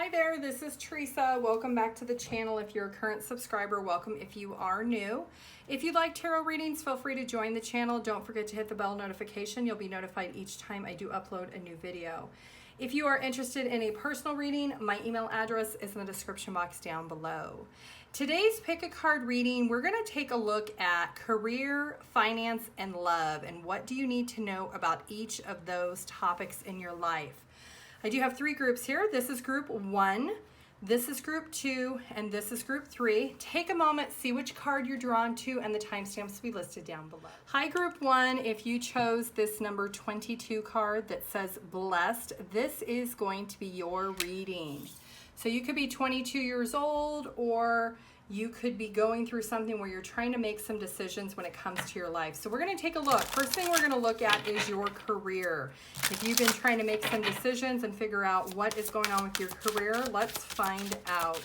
Hi there, this is Teresa. Welcome back to the channel. If you're a current subscriber, welcome if you are new. If you like tarot readings, feel free to join the channel. Don't forget to hit the bell notification. You'll be notified each time I do upload a new video. If you are interested in a personal reading, my email address is in the description box down below. Today's pick a card reading, we're going to take a look at career, finance, and love, and what do you need to know about each of those topics in your life. I do have three groups here. This is group 1, this is group 2, and this is group 3. Take a moment, see which card you're drawn to, and the timestamps will be listed down below. Hi, group 1. If you chose this number 22 card that says blessed, this is going to be your reading. So you could be 22 years old, or you could be going through something where you're trying to make some decisions when it comes to your life. So we're going to take a look. First thing we're going to look at is your career. If you've been trying to make some decisions and figure out what is going on with your career, let's find out.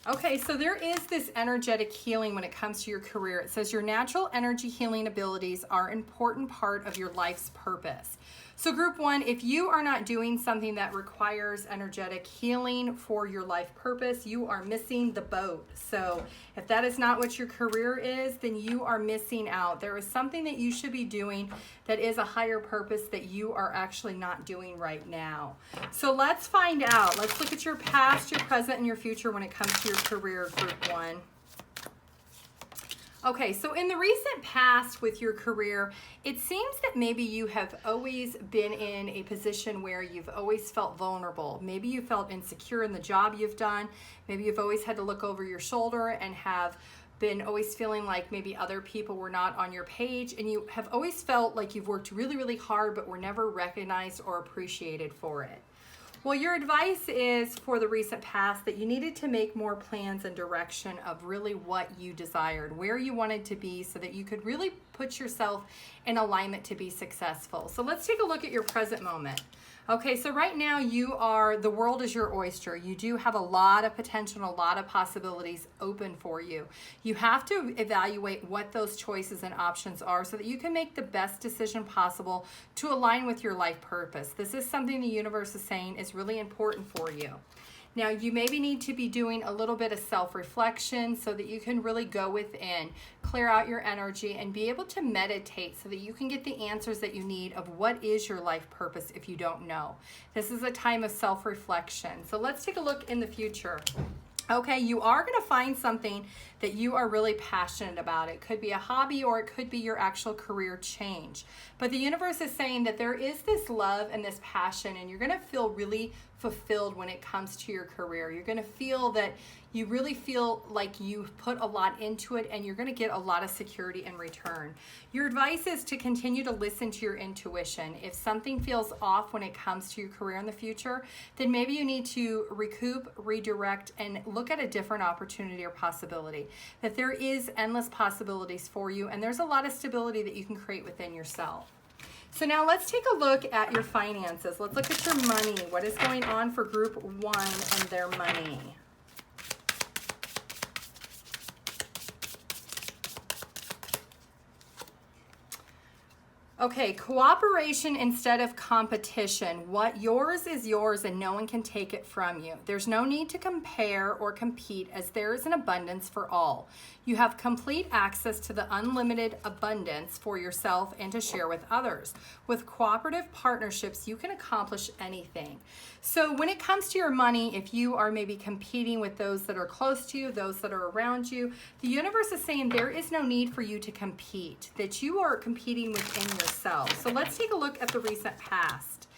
Okay, so there is this energetic healing when it comes to your career. It says your natural energy healing abilities are an important part of your life's purpose. So group 1, if you are not doing something that requires energetic healing for your life purpose, you are missing the boat. So if that is not what your career is, then you are missing out. There is something that you should be doing that is a higher purpose that you are actually not doing right now. So let's find out. Let's look at your past, your present, and your future when it comes to your career, group 1. Okay, so in the recent past with your career, it seems that maybe you have always been in a position where you've always felt vulnerable. Maybe you felt insecure in the job you've done. Maybe you've always had to look over your shoulder and have been always feeling like maybe other people were not on your page, and you have always felt like you've worked really, really hard but were never recognized or appreciated for it. Well, your advice is for the recent past that you needed to make more plans and direction of really what you desired, where you wanted to be, so that you could really put yourself in alignment to be successful. So let's take a look at your present moment. Okay, so right now the world is your oyster. You do have a lot of potential and a lot of possibilities open for you. You have to evaluate what those choices and options are so that you can make the best decision possible to align with your life purpose. This is something the universe is saying is really important for you. Now, you maybe need to be doing a little bit of self-reflection so that you can really go within, clear out your energy, and be able to meditate so that you can get the answers that you need of what is your life purpose if you don't know. This is a time of self-reflection. So let's take a look in the future. Okay, you are going to find something that you are really passionate about. It could be a hobby or it could be your actual career change. But the universe is saying that there is this love and this passion, and you're going to feel really fulfilled when it comes to your career. You're going to feel that you really feel like you've put a lot into it, and you're going to get a lot of security in return. Your advice is to continue to listen to your intuition. If something feels off when it comes to your career in the future, then maybe you need to recoup, redirect, and look at a different opportunity or possibility. That there is endless possibilities for you, and there's a lot of stability that you can create within yourself. So now let's take a look at your finances. Let's look at your money. What is going on for group 1 and their money? Okay, cooperation instead of competition. What yours is yours and no one can take it from you. There's no need to compare or compete, as there is an abundance for all. You have complete access to the unlimited abundance for yourself and to share with others. With cooperative partnerships, you can accomplish anything. So when it comes to your money, if you are maybe competing with those that are close to you, those that are around you, the universe is saying there is no need for you to compete, that you are competing within yourself. So let's take a look at the recent past.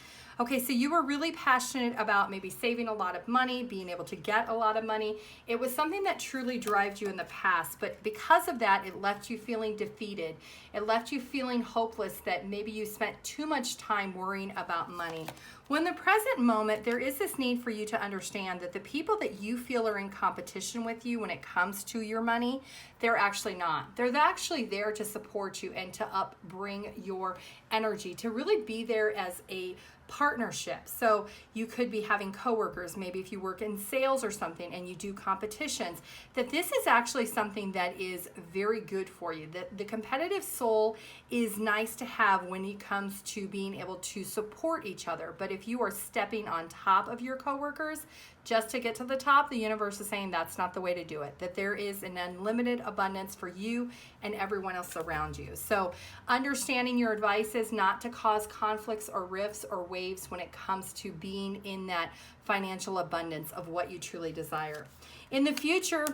Okay, so you were really passionate about maybe saving a lot of money, being able to get a lot of money. It was something that truly drove you in the past, but because of that, it left you feeling defeated. It left you feeling hopeless that maybe you spent too much time worrying about money. Well, in the present moment, there is this need for you to understand that the people that you feel are in competition with you when it comes to your money, they're actually not. They're actually there to support you and to upbring your energy, to really be there as a partnership. So you could be having coworkers, maybe if you work in sales or something and you do competitions, that this is actually something that is very good for you. That the competitive soul is nice to have when it comes to being able to support each other. But if you are stepping on top of your coworkers just to get to the top, the universe is saying that's not the way to do it, that there is an unlimited abundance for you and everyone else around you. So understanding your advice is not to cause conflicts or rifts or waves when it comes to being in that financial abundance of what you truly desire. In the future,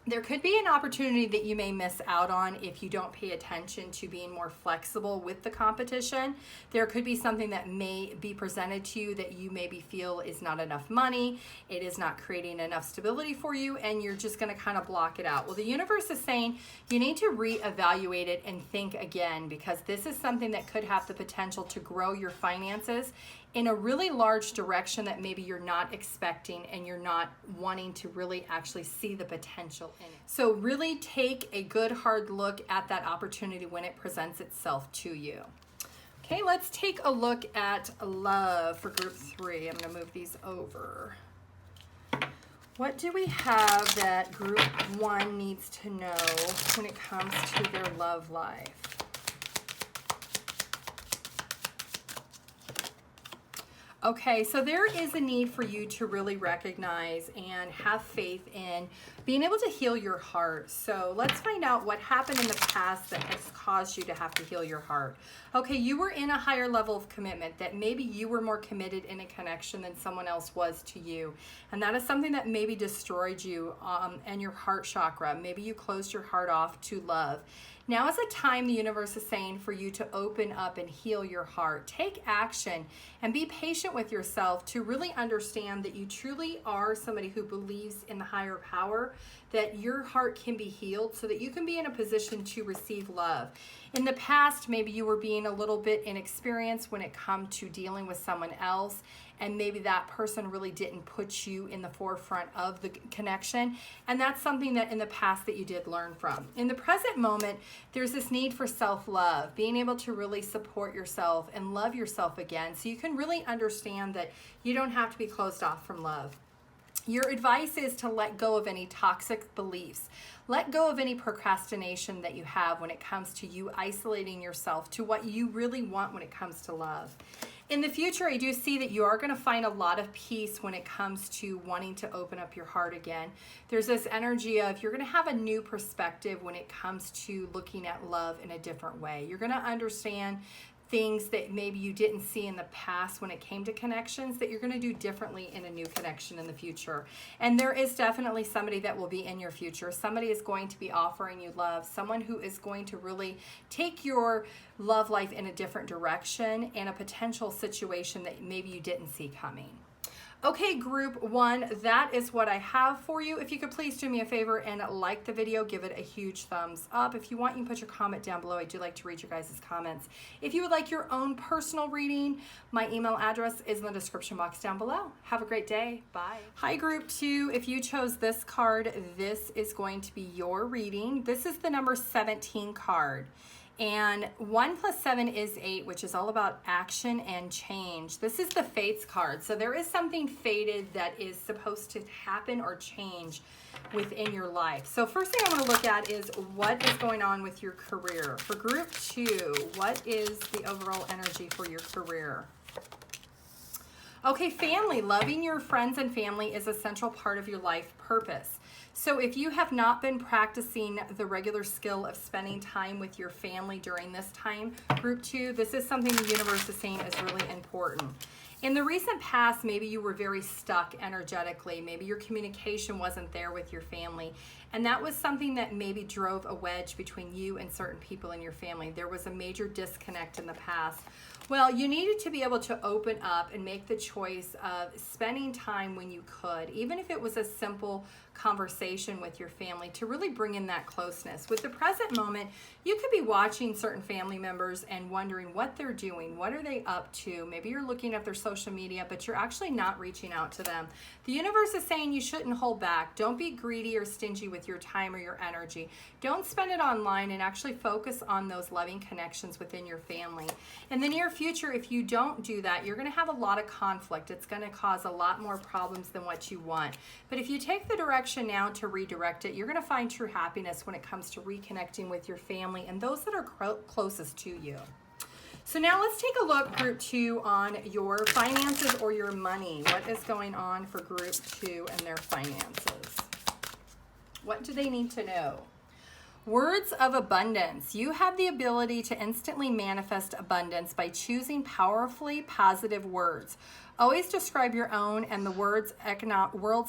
there could be an opportunity that you may miss out on if you don't pay attention to being more flexible with the competition. There could be something that may be presented to you that you maybe feel is not enough money, it is not creating enough stability for you, and you're just going to kind of block it out. Well, the universe is saying you need to reevaluate it and think again, because this is something that could have the potential to grow your finances in a really large direction that maybe you're not expecting and you're not wanting to really actually see the potential in it. So really take a good hard look at that opportunity when it presents itself to you. Okay, let's take a look at love for group 3. I'm going to move these over. What do we have that group 1 needs to know when it comes to their love life? Okay, so there is a need for you to really recognize and have faith in being able to heal your heart. So let's find out what happened in the past that has caused you to have to heal your heart. Okay, you were in a higher level of commitment, that maybe you were more committed in a connection than someone else was to you. And that is something that maybe destroyed you and your heart chakra. Maybe you closed your heart off to love. Now is a time, the universe is saying, for you to open up and heal your heart. Take action and be patient with yourself to really understand that you truly are somebody who believes in the higher power, that your heart can be healed so that you can be in a position to receive love. In the past, maybe you were being a little bit inexperienced when it comes to dealing with someone else, and maybe that person really didn't put you in the forefront of the connection, and that's something that in the past that you did learn from. In the present moment, there's this need for self-love, being able to really support yourself and love yourself again, so you can really understand that you don't have to be closed off from love. Your advice is to let go of any toxic beliefs. Let go of any procrastination that you have when it comes to you isolating yourself to what you really want when it comes to love. In the future, I do see that you are going to find a lot of peace when it comes to wanting to open up your heart again. There's this energy of you're going to have a new perspective when it comes to looking at love in a different way. You're going to understand things that maybe you didn't see in the past when it came to connections that you're going to do differently in a new connection in the future. And there is definitely somebody that will be in your future. Somebody is going to be offering you love. Someone who is going to really take your love life in a different direction and a potential situation that maybe you didn't see coming. Okay, group 1, that is what I have for you. If you could please do me a favor and like the video, give it a huge thumbs up. If you want, you can put your comment down below. I do like to read your guys' comments. If you would like your own personal reading, my email address is in the description box down below. Have a great day. Bye. Hi, group 2. If you chose this card, this is going to be your reading. This is the number 17 card. And 1 + 7 is 8, which is all about action and change. This is the Fates card. So there is something fated that is supposed to happen or change within your life. So first thing I want to look at is what is going on with your career. For group 2, what is the overall energy for your career? Okay, family. Loving your friends and family is a central part of your life purpose. So if you have not been practicing the regular skill of spending time with your family during this time, group 2, this is something the universe is saying is really important. In the recent past, maybe you were very stuck energetically. Maybe your communication wasn't there with your family. And that was something that maybe drove a wedge between you and certain people in your family. There was a major disconnect in the past. Well, you needed to be able to open up and make the choice of spending time when you could, even if it was a simple conversation with your family, to really bring in that closeness. With the present moment, you could be watching certain family members and wondering what they're doing. What are they up to? Maybe you're looking at their social social media, but you're actually not reaching out to them. The universe is saying you shouldn't hold back. Don't be greedy or stingy with your time or your energy. Don't spend it online, and actually focus on those loving connections within your family. In the near future, if you don't do that, you're going to have a lot of conflict. It's going to cause a lot more problems than what you want. But if you take the direction now to redirect it, you're going to find true happiness when it comes to reconnecting with your family and those that are closest to you. So now let's take a look, group 2, on your finances or your money. What is going on for group 2 and their finances? What do they need to know? Words of abundance. You have the ability to instantly manifest abundance by choosing powerfully positive words. Always describe your own and the world's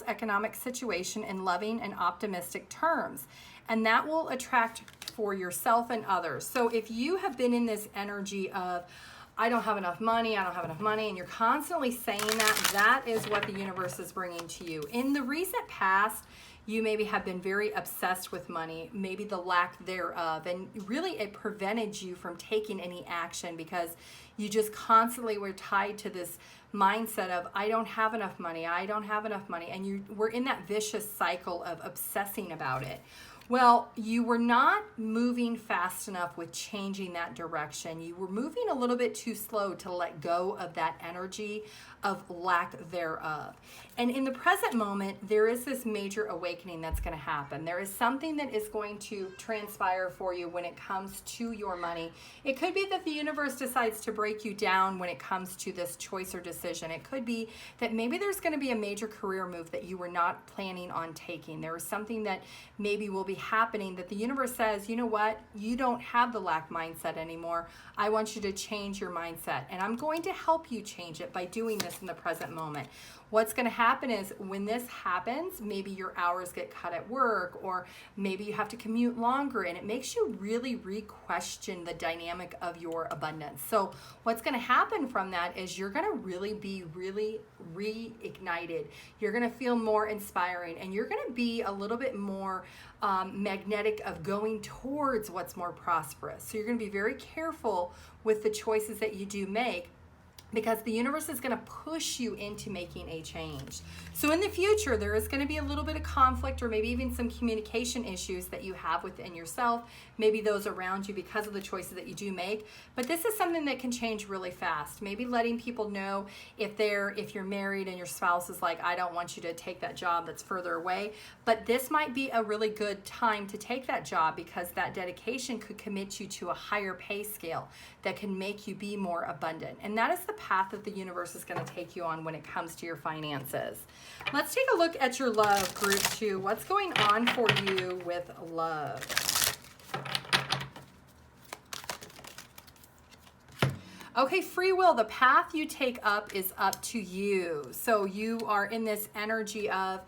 economic situation in loving and optimistic terms, and that will attract for yourself and others. So if you have been in this energy of, I don't have enough money, I don't have enough money, and you're constantly saying that, that is what the universe is bringing to you. In the recent past, you maybe have been very obsessed with money, maybe the lack thereof, and really it prevented you from taking any action because you just constantly were tied to this mindset of, I don't have enough money, I don't have enough money, and you were in that vicious cycle of obsessing about it. Well, you were not moving fast enough with changing that direction. You were moving a little bit too slow to let go of that energy of lack thereof. And in the present moment, there is this major awakening that's going to happen. There is something that is going to transpire for you when it comes to your money. It could be that the universe decides to break you down when it comes to this choice or decision. It could be that maybe there's going to be a major career move that you were not planning on taking. There is something that maybe will be happening that the universe says, you know what, you don't have the lack mindset anymore. I want you to change your mindset, and I'm going to help you change it by doing this in the present moment. What's going to happen is when this happens, maybe your hours get cut at work, or maybe you have to commute longer, and it makes you really re-question the dynamic of your abundance. So what's going to happen from that is you're going to really be reignited. You're going to feel more inspiring, and you're going to be a little bit more magnetic of going towards what's more prosperous. So you're going to be very careful with the choices that you do make, because the universe is going to push you into making a change. So in the future, there is going to be a little bit of conflict, or maybe even some communication issues that you have within yourself, maybe those around you, because of the choices that you do make. But this is something that can change really fast. Maybe letting people know if you're married and your spouse is like, I don't want you to take that job that's further away. But this might be a really good time to take that job, because that dedication could commit you to a higher pay scale that can make you be more abundant. And that is the path that the universe is going to take you on when it comes to your finances. Let's take a look at your love, group 2. What's going on for you with love? Okay, free will. The path you take up is up to you. So you are in this energy of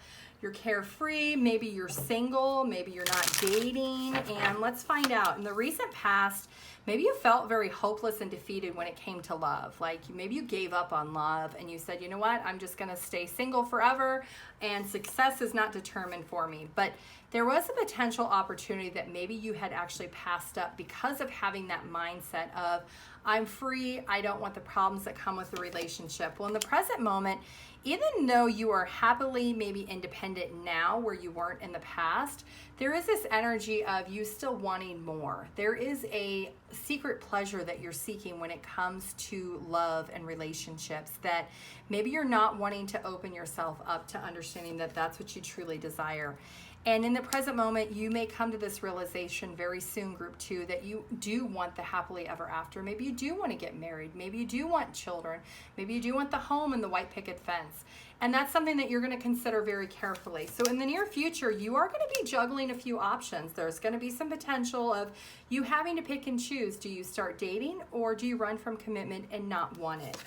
you're carefree, maybe you're single, maybe you're not dating, and let's find out. In the recent past, maybe you felt very hopeless and defeated when it came to love. Like maybe you gave up on love and you said, you know what, I'm just gonna stay single forever and success is not determined for me. But there was a potential opportunity that maybe you had actually passed up because of having that mindset of, I'm free, I don't want the problems that come with the relationship. Well, in the present moment, even though you are happily maybe independent now where you weren't in the past, there is this energy of you still wanting more. There is a secret pleasure that you're seeking when it comes to love and relationships, that maybe you're not wanting to open yourself up to understanding that that's what you truly desire. And in the present moment, you may come to this realization very soon, group 2, that you do want the happily ever after. Maybe you do want to get married. Maybe you do want children. Maybe you do want the home and the white picket fence. And that's something that you're going to consider very carefully. So in the near future, you are going to be juggling a few options. There's going to be some potential of you having to pick and choose. Do you start dating, or do you run from commitment and not want it?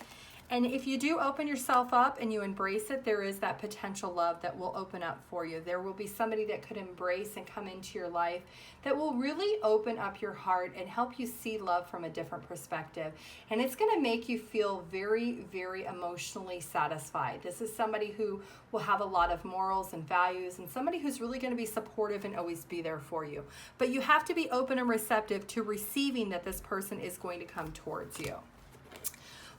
And if you do open yourself up and you embrace it, there is that potential love that will open up for you. There will be somebody that could embrace and come into your life that will really open up your heart and help you see love from a different perspective. And it's going to make you feel very, very emotionally satisfied. This is somebody who will have a lot of morals and values, and somebody who's really going to be supportive and always be there for you. But you have to be open and receptive to receiving that this person is going to come towards you.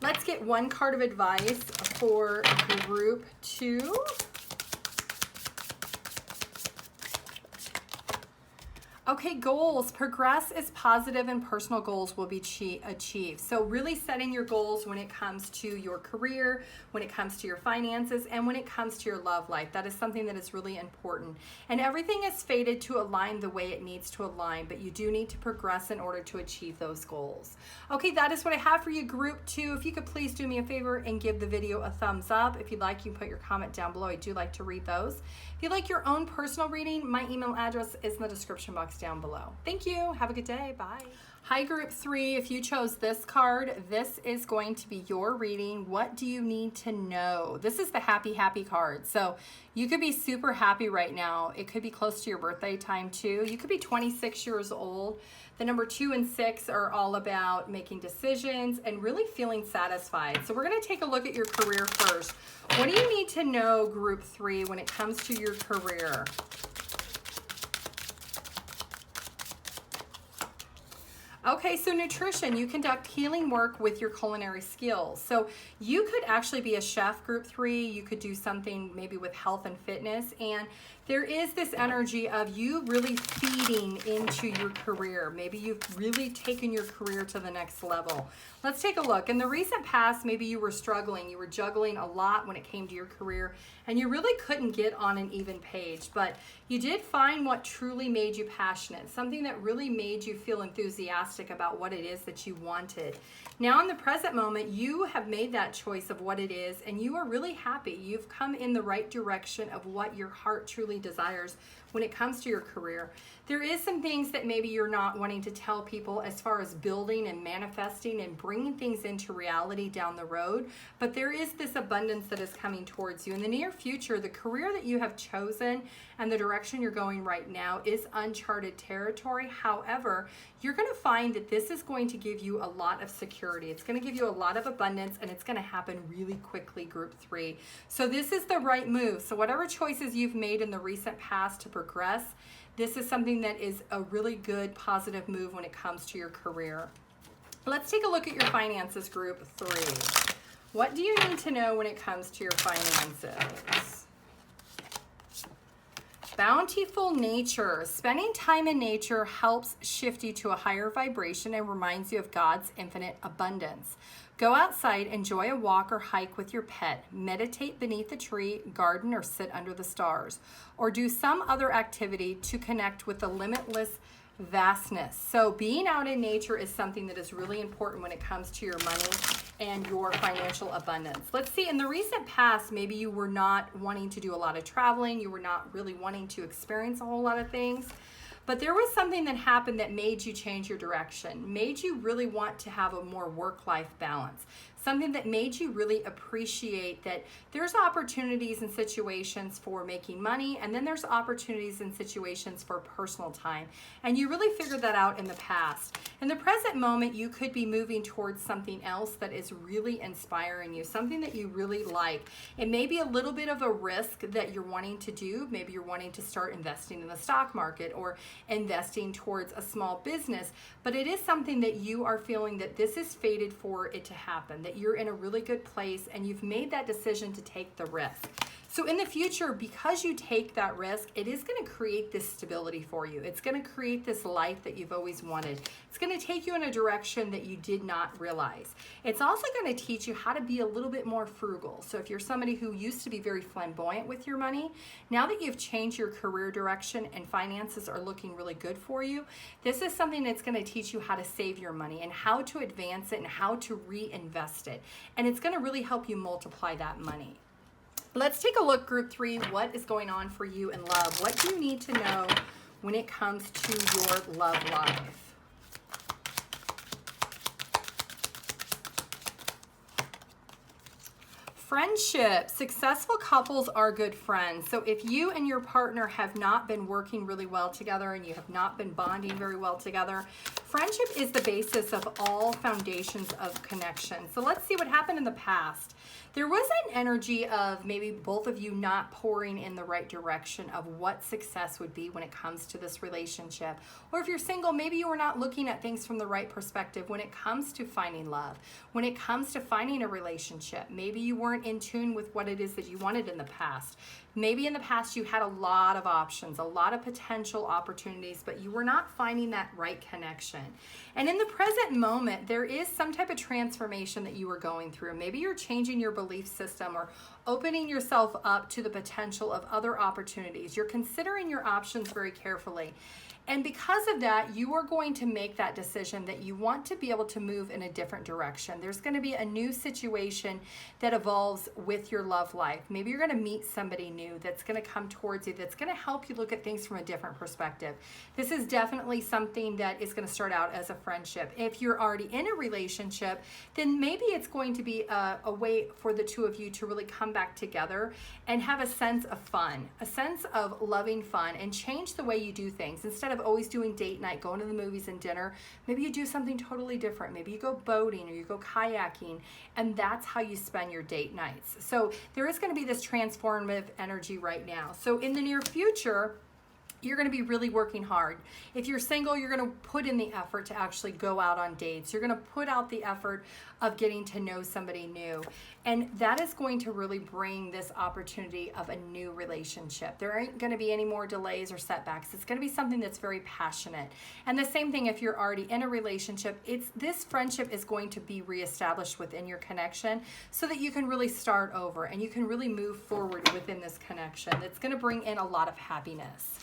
Let's get one card of advice for group 2. Okay, goals. Progress is positive and personal goals will be achieved. So really setting your goals when it comes to your career, when it comes to your finances, and when it comes to your love life. That is something that is really important. And everything is fated to align the way it needs to align, but you do need to progress in order to achieve those goals. Okay, that is what I have for you, group 2. If you could please do me a favor and give the video a thumbs up. If you'd like, you can put your comment down below. I do like to read those. If you'd like your own personal reading, my email address is in the description box down below. Thank you. Have a good day. Bye. Hi, group 3. If you chose this card, this is going to be your reading. What do you need to know? This is the happy, happy card. So you could be super happy right now. It could be close to your birthday time too. You could be 26 years old. The number 2 and 6 are all about making decisions and really feeling satisfied. So we're going to take a look at your career first. What do you need to know, group 3, when it comes to your career? Okay, so nutrition, you conduct healing work with your culinary skills. So you could actually be a chef, group 3. You could do something maybe with health and fitness. And there is this energy of you really feeding into your career. Maybe you've really taken your career to the next level. Let's take a look. In the recent past, maybe you were struggling. You were juggling a lot when it came to your career, and you really couldn't get on an even page. But you did find what truly made you passionate, something that really made you feel enthusiastic about what it is that you wanted. Now in the present moment, you have made that choice of what it is, and you are really happy. You've come in the right direction of what your heart truly desires when it comes to your career. There is some things that maybe you're not wanting to tell people as far as building and manifesting and bringing things into reality down the road, but there is this abundance that is coming towards you. In the near future, the career that you have chosen and the direction you're going right now is uncharted territory. However, you're going to find that this is going to give you a lot of security. It's going to give you a lot of abundance, and it's going to happen really quickly, group 3. So this is the right move. So whatever choices you've made in the recent past to progress, this is something that is a really good positive move when it comes to your career. Let's take a look at your finances, group 3. What do you need to know when it comes to your finances? Bountiful nature. Spending time in nature helps shift you to a higher vibration and reminds you of God's infinite abundance. Go outside, enjoy a walk or hike with your pet, meditate beneath a tree, garden, or sit under the stars, or do some other activity to connect with the limitless vastness. So being out in nature is something that is really important when it comes to your money and your financial abundance. Let's see, in the recent past, maybe you were not wanting to do a lot of traveling. You were not really wanting to experience a whole lot of things. But there was something that happened that made you change your direction, made you really want to have a more work-life balance, something that made you really appreciate that there's opportunities and situations for making money, and then there's opportunities and situations for personal time. And you really figured that out in the past. In the present moment, you could be moving towards something else that is really inspiring you, something that you really like. It may be a little bit of a risk that you're wanting to do. Maybe you're wanting to start investing in the stock market or investing towards a small business, but it is something that you are feeling that this is fated for it to happen, that you're in a really good place and you've made that decision to take the risk. So in the future, because you take that risk, it is going to create this stability for you. It's going to create this life that you've always wanted. It's going to take you in a direction that you did not realize. It's also going to teach you how to be a little bit more frugal. So if you're somebody who used to be very flamboyant with your money, now that you've changed your career direction and finances are looking really good for you, this is something that's going to teach you how to save your money and how to advance it and how to reinvest it. And it's going to really help you multiply that money. Let's take a look, group 3, what is going on for you in love? What do you need to know when it comes to your love life? Friendship. Successful couples are good friends. So if you and your partner have not been working really well together and you have not been bonding very well together, friendship is the basis of all foundations of connection. So let's see what happened in the past. There was an energy of maybe both of you not pouring in the right direction of what success would be when it comes to this relationship. Or if you're single, maybe you were not looking at things from the right perspective when it comes to finding love, when it comes to finding a relationship. Maybe you weren't in tune with what it is that you wanted in the past. Maybe in the past you had a lot of options, a lot of potential opportunities, but you were not finding that right connection. And in the present moment, there is some type of transformation that you are going through. Maybe you're changing your belief system or opening yourself up to the potential of other opportunities. You're considering your options very carefully. And because of that, you are going to make that decision that you want to be able to move in a different direction. There's going to be a new situation that evolves with your love life. Maybe you're going to meet somebody new that's going to come towards you, that's going to help you look at things from a different perspective. This is definitely something that is going to start out as a friendship. If you're already in a relationship, then maybe it's going to be a way for the two of you to really come back together and have a sense of fun, a sense of loving fun, and change the way you do things. Instead of always doing date night, going to the movies and dinner, maybe you do something totally different. Maybe you go boating or you go kayaking, and that's how you spend your date nights. So there is going to be this transformative energy right now. So in the near future, you're going to be really working hard. If you're single, you're going to put in the effort to actually go out on dates. You're going to put out the effort of getting to know somebody new. And that is going to really bring this opportunity of a new relationship. There ain't going to be any more delays or setbacks. It's going to be something that's very passionate. And the same thing if you're already in a relationship, this friendship is going to be reestablished within your connection so that you can really start over and you can really move forward within this connection. It's going to bring in a lot of happiness.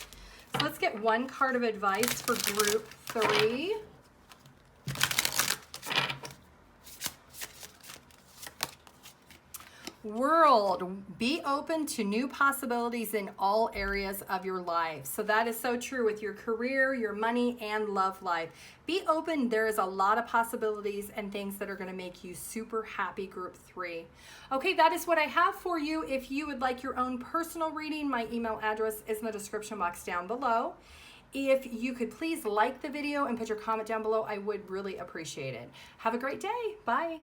So let's get one card of advice for group 3. World, be open to new possibilities in all areas of your life. So that is so true with your career, your money, and love life. Be open. There is a lot of possibilities and things that are going to make you super happy, group 3. Okay, that is what I have for you. If you would like your own personal reading, my email address is in the description box down below. If you could please like the video and put your comment down below, I would really appreciate it. Have a great day. Bye.